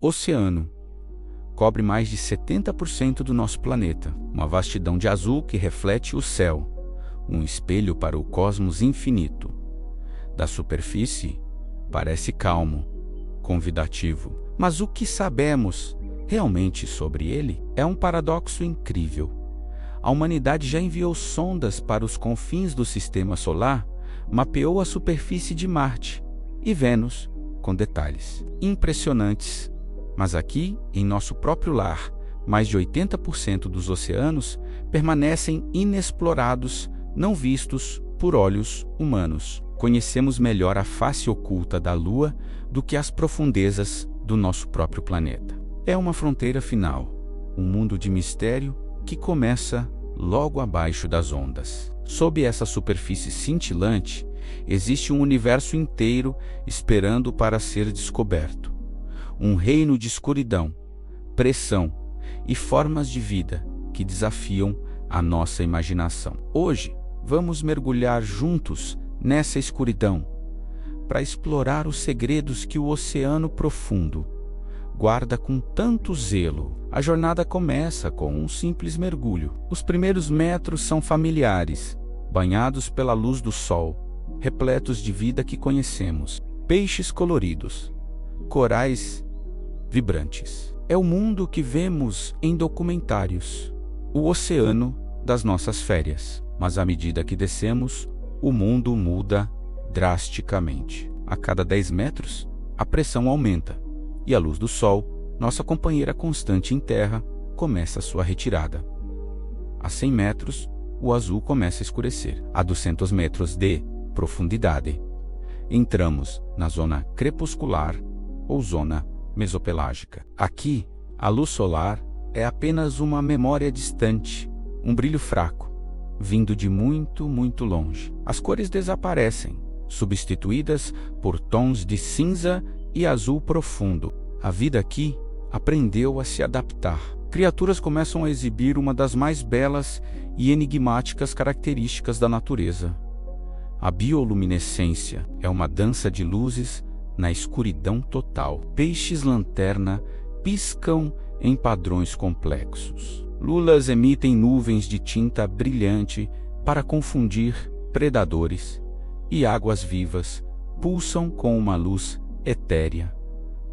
Oceano. Cobre mais de 70% do nosso planeta. Uma vastidão de azul que reflete o céu. Um espelho para o cosmos infinito. Da superfície, parece calmo, convidativo. Mas o que sabemos realmente sobre ele é um paradoxo incrível. A humanidade já enviou sondas para os confins do sistema solar, mapeou a superfície de Marte e Vênus com detalhes impressionantes. Mas aqui, em nosso próprio lar, mais de 80% dos oceanos permanecem inexplorados, não vistos por olhos humanos. Conhecemos melhor a face oculta da Lua do que as profundezas do nosso próprio planeta. É uma fronteira final, um mundo de mistério que começa logo abaixo das ondas. Sob essa superfície cintilante, existe um universo inteiro esperando para ser descoberto. Um reino de escuridão, pressão e formas de vida que desafiam a nossa imaginação. Hoje, vamos mergulhar juntos nessa escuridão para explorar os segredos que o oceano profundo guarda com tanto zelo. A jornada começa com um simples mergulho. Os primeiros metros são familiares, banhados pela luz do sol, repletos de vida que conhecemos. Peixes coloridos, corais vibrantes. É o mundo que vemos em documentários, o oceano das nossas férias. Mas à medida que descemos, o mundo muda drasticamente. A cada 10 metros, a pressão aumenta e a luz do sol, nossa companheira constante em terra, começa sua retirada. A 100 metros, o azul começa a escurecer. A 200 metros de profundidade, entramos na zona crepuscular ou zona mesopelágica. Aqui, a luz solar é apenas uma memória distante, um brilho fraco, vindo de muito, muito longe. As cores desaparecem, substituídas por tons de cinza e azul profundo. A vida aqui aprendeu a se adaptar. Criaturas começam a exibir uma das mais belas e enigmáticas características da natureza. A bioluminescência é uma dança de luzes na escuridão total. Peixes-lanterna piscam em padrões complexos. Lulas emitem nuvens de tinta brilhante para confundir predadores, e águas vivas pulsam com uma luz etérea.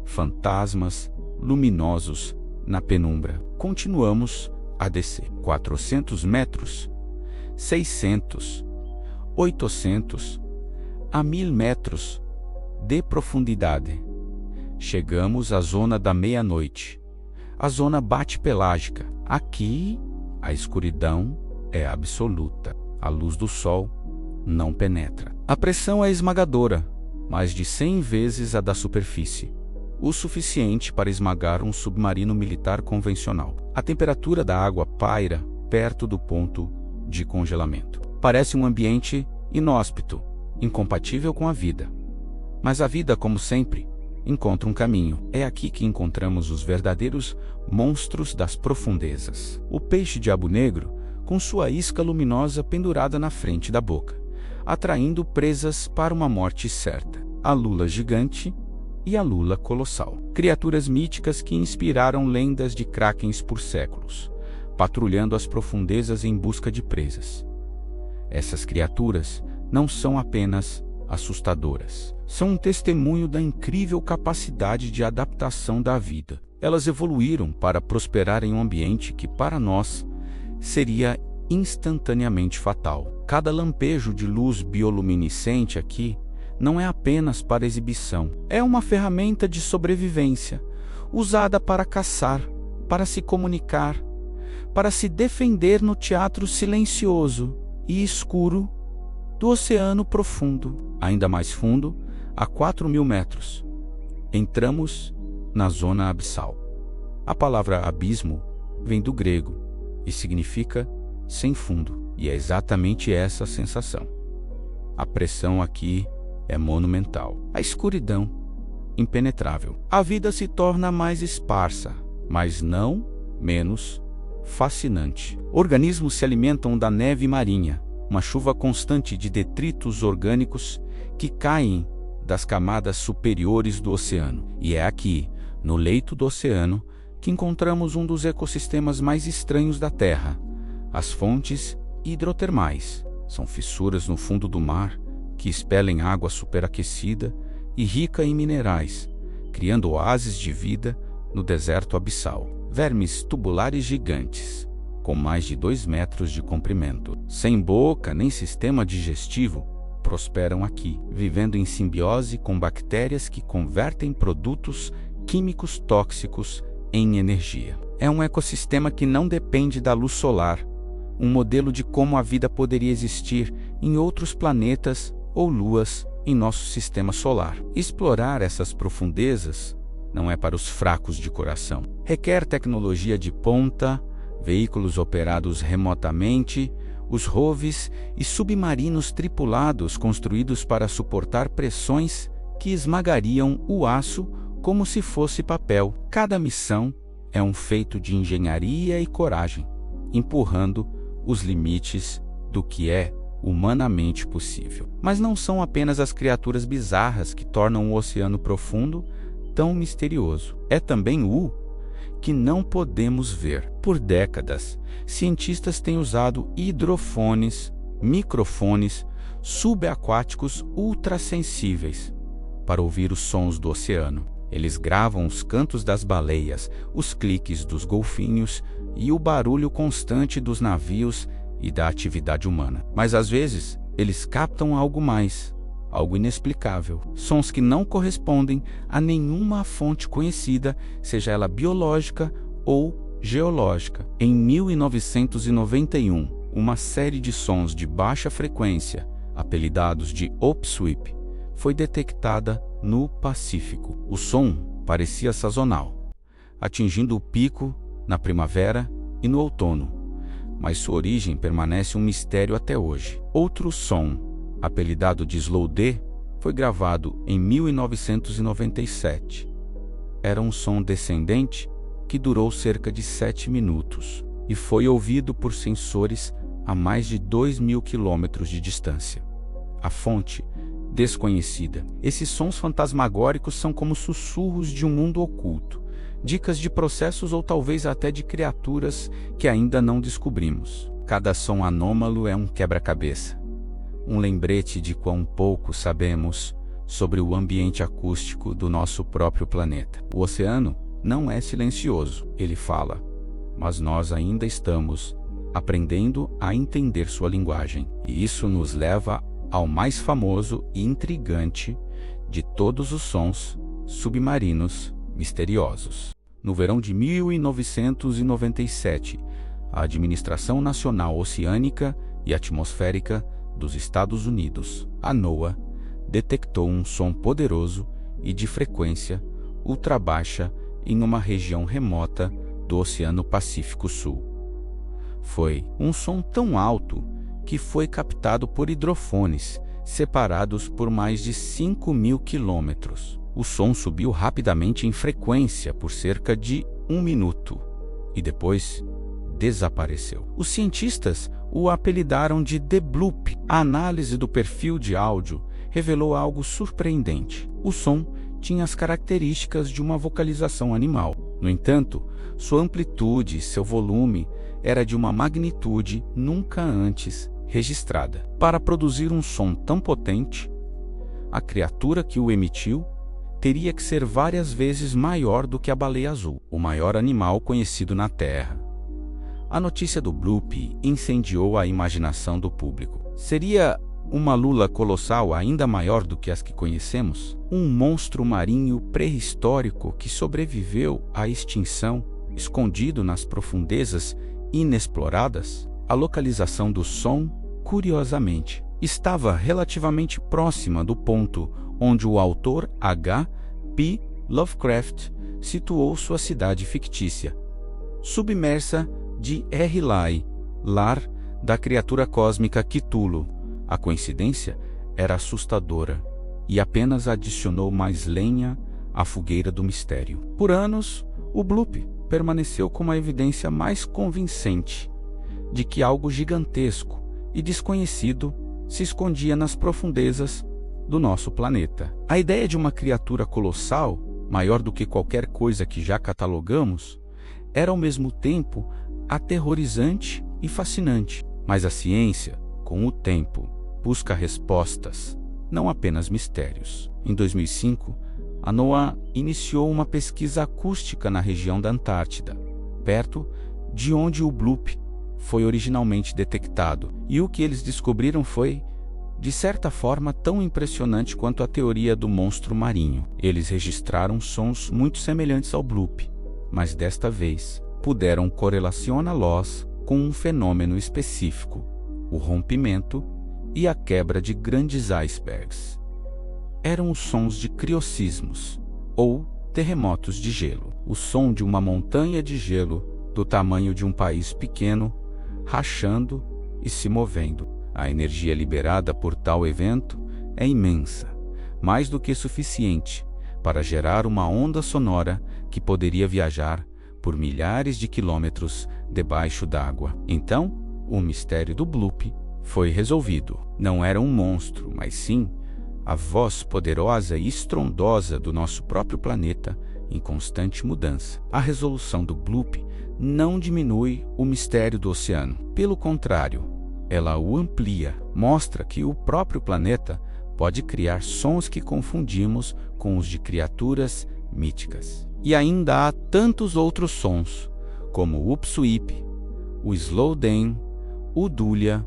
Fantasmas luminosos na penumbra. Continuamos a descer. 400 metros, 600, 800, a 1000 metros de profundidade. Chegamos à zona da meia-noite, a zona bate-pelágica. Aqui, a escuridão é absoluta. A luz do sol não penetra. A pressão é esmagadora, mais de 100 vezes a da superfície, o suficiente para esmagar um submarino militar convencional. A temperatura da água paira perto do ponto de congelamento. Parece um ambiente inóspito, incompatível com a vida. Mas a vida, como sempre, encontra um caminho. É aqui que encontramos os verdadeiros monstros das profundezas. O peixe-diabo negro, com sua isca luminosa pendurada na frente da boca, atraindo presas para uma morte certa. A lula gigante e a lula colossal. Criaturas míticas que inspiraram lendas de krakens por séculos, patrulhando as profundezas em busca de presas. Essas criaturas não são apenas assustadoras. São um testemunho da incrível capacidade de adaptação da vida. Elas evoluíram para prosperar em um ambiente que, para nós, seria instantaneamente fatal. Cada lampejo de luz bioluminescente aqui não é apenas para exibição. É uma ferramenta de sobrevivência, usada para caçar, para se comunicar, para se defender no teatro silencioso e escuro do oceano profundo. Ainda mais fundo, a 4.000 metros, entramos na zona abissal. A palavra abismo vem do grego e significa sem fundo, e é exatamente essa a sensação. A pressão aqui é monumental. A escuridão, impenetrável. A vida se torna mais esparsa, mas não menos fascinante. Organismos se alimentam da neve marinha, uma chuva constante de detritos orgânicos que caem das camadas superiores do oceano. E é aqui, No leito do oceano, que encontramos um dos ecossistemas mais estranhos da Terra. As fontes hidrotermais são fissuras no fundo do mar que expelem água superaquecida e rica em minerais, criando oásis de vida no deserto abissal. Vermes tubulares gigantes, com mais de 2 metros de comprimento, sem boca nem sistema digestivo, prosperam aqui, vivendo em simbiose com bactérias que convertem produtos químicos tóxicos em energia. É um ecossistema que não depende da luz solar, um modelo de como a vida poderia existir em outros planetas ou luas em nosso sistema solar. Explorar essas profundezas não é para os fracos de coração. Requer tecnologia de ponta, veículos operados remotamente, os rovers e submarinos tripulados construídos para suportar pressões que esmagariam o aço como se fosse papel. Cada missão é um feito de engenharia e coragem, empurrando os limites do que é humanamente possível. Mas não são apenas as criaturas bizarras que tornam o oceano profundo tão misterioso. É também o que não podemos ver. Por décadas, cientistas têm usado hidrofones, microfones subaquáticos ultrassensíveis para ouvir os sons do oceano. Eles gravam os cantos das baleias, os cliques dos golfinhos e o barulho constante dos navios e da atividade humana. Mas às vezes, eles captam algo mais, algo inexplicável. Sons que não correspondem a nenhuma fonte conhecida, seja ela biológica ou geológica. Em 1991, uma série de sons de baixa frequência, apelidados de upsweep, foi detectada no Pacífico. O som parecia sazonal, atingindo o pico na primavera e no outono, mas sua origem permanece um mistério até hoje. Outro som, apelidado de Slow D, foi gravado em 1997. Era um som descendente que durou cerca de 7 minutos e foi ouvido por sensores a mais de 2.000 quilômetros de distância. A fonte desconhecida. Esses sons fantasmagóricos são como sussurros de um mundo oculto, dicas de processos ou talvez até de criaturas que ainda não descobrimos. Cada som anômalo é um quebra-cabeça, um lembrete de quão pouco sabemos sobre o ambiente acústico do nosso próprio planeta. O oceano não é silencioso, ele fala, mas nós ainda estamos aprendendo a entender sua linguagem. E isso nos leva ao mais famoso e intrigante de todos os sons submarinos misteriosos. No verão de 1997, a Administração Nacional Oceânica e Atmosférica dos Estados Unidos, a NOAA, detectou um som poderoso e de frequência ultrabaixa em uma região remota do Oceano Pacífico Sul. Foi um som tão alto que foi captado por hidrofones, separados por mais de 5.000 quilômetros. O som subiu rapidamente em frequência por cerca de 1 minuto e depois desapareceu. Os cientistas o apelidaram de The Bloop. A análise do perfil de áudio revelou algo surpreendente. O som tinha as características de uma vocalização animal. No entanto, sua amplitude e seu volume era de uma magnitude nunca antes registrada. Para produzir um som tão potente, a criatura que o emitiu teria que ser várias vezes maior do que a baleia azul, o maior animal conhecido na Terra. A notícia do Bloop incendiou a imaginação do público. Seria uma lula colossal ainda maior do que as que conhecemos? Um monstro marinho pré-histórico que sobreviveu à extinção, escondido nas profundezas inexploradas? A localização do som, curiosamente, estava relativamente próxima do ponto onde o autor H.P. Lovecraft situou sua cidade fictícia, submersa de Erlai, lar da criatura cósmica Cthulhu. A coincidência era assustadora e apenas adicionou mais lenha à fogueira do mistério. Por anos, o Bloop permaneceu como a evidência mais convincente de que algo gigantesco e desconhecido se escondia nas profundezas do nosso planeta. A ideia de uma criatura colossal maior do que qualquer coisa que já catalogamos, era ao mesmo tempo aterrorizante e fascinante. Mas a ciência, com o tempo, busca respostas, não apenas mistérios. Em 2005, a NOAA iniciou uma pesquisa acústica na região da Antártida, perto de onde o bloop foi originalmente detectado. E o que eles descobriram foi, de certa forma, tão impressionante quanto a teoria do monstro marinho. Eles registraram sons muito semelhantes ao bloop, mas desta vez puderam correlacioná-los com um fenômeno específico, o rompimento e a quebra de grandes icebergs. Eram os sons de criosismos, ou terremotos de gelo. O som de uma montanha de gelo do tamanho de um país pequeno, rachando e se movendo. A energia liberada por tal evento é imensa, mais do que suficiente para gerar uma onda sonora que poderia viajar por milhares de quilômetros debaixo d'água. Então, o mistério do bloop foi resolvido. Não era um monstro, mas sim a voz poderosa e estrondosa do nosso próprio planeta em constante mudança. A resolução do bloop não diminui o mistério do oceano. Pelo contrário, ela o amplia, mostra que o próprio planeta pode criar sons que confundimos com os de criaturas míticas. E ainda há tantos outros sons, como o upsweep, o slowdown, o dúlia,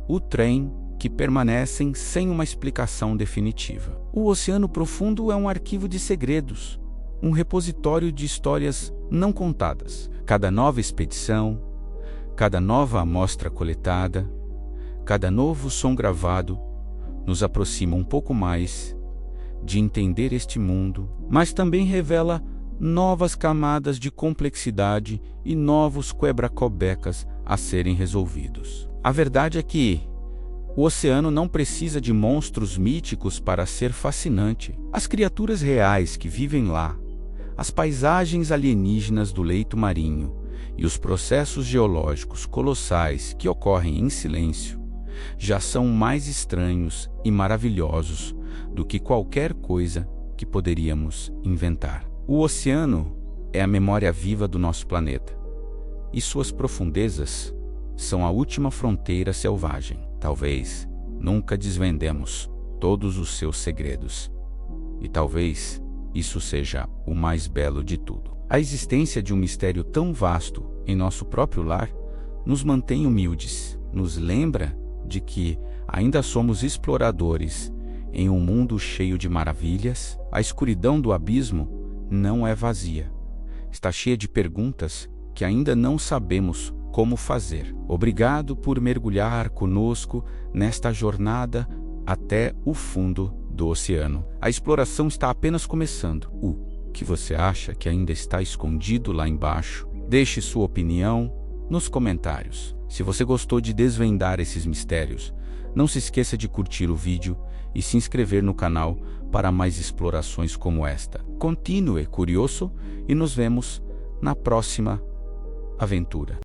o trem, que permanecem sem uma explicação definitiva. O Oceano Profundo é um arquivo de segredos, um repositório de histórias não contadas. Cada nova expedição, cada nova amostra coletada, cada novo som gravado nos aproxima um pouco mais de entender este mundo, mas também revela novas camadas de complexidade e novos quebra-cobecas a serem resolvidos. A verdade é que o oceano não precisa de monstros míticos para ser fascinante. As criaturas reais que vivem lá, as paisagens alienígenas do leito marinho e os processos geológicos colossais que ocorrem em silêncio já são mais estranhos e maravilhosos do que qualquer coisa que poderíamos inventar. O oceano é a memória viva do nosso planeta, e suas profundezas são a última fronteira selvagem. Talvez nunca desvendemos todos os seus segredos, e talvez isso seja o mais belo de tudo. A existência de um mistério tão vasto em nosso próprio lar nos mantém humildes, nos lembra de que ainda somos exploradores em um mundo cheio de maravilhas. A escuridão do abismo não é vazia, está cheia de perguntas que ainda não sabemos como fazer. Obrigado por mergulhar conosco nesta jornada até o fundo do oceano. A exploração está apenas começando. O que você acha que ainda está escondido lá embaixo? Deixe sua opinião nos comentários. Se você gostou de desvendar esses mistérios, não se esqueça de curtir o vídeo e se inscrever no canal para mais explorações como esta. Continue curioso e nos vemos na próxima aventura.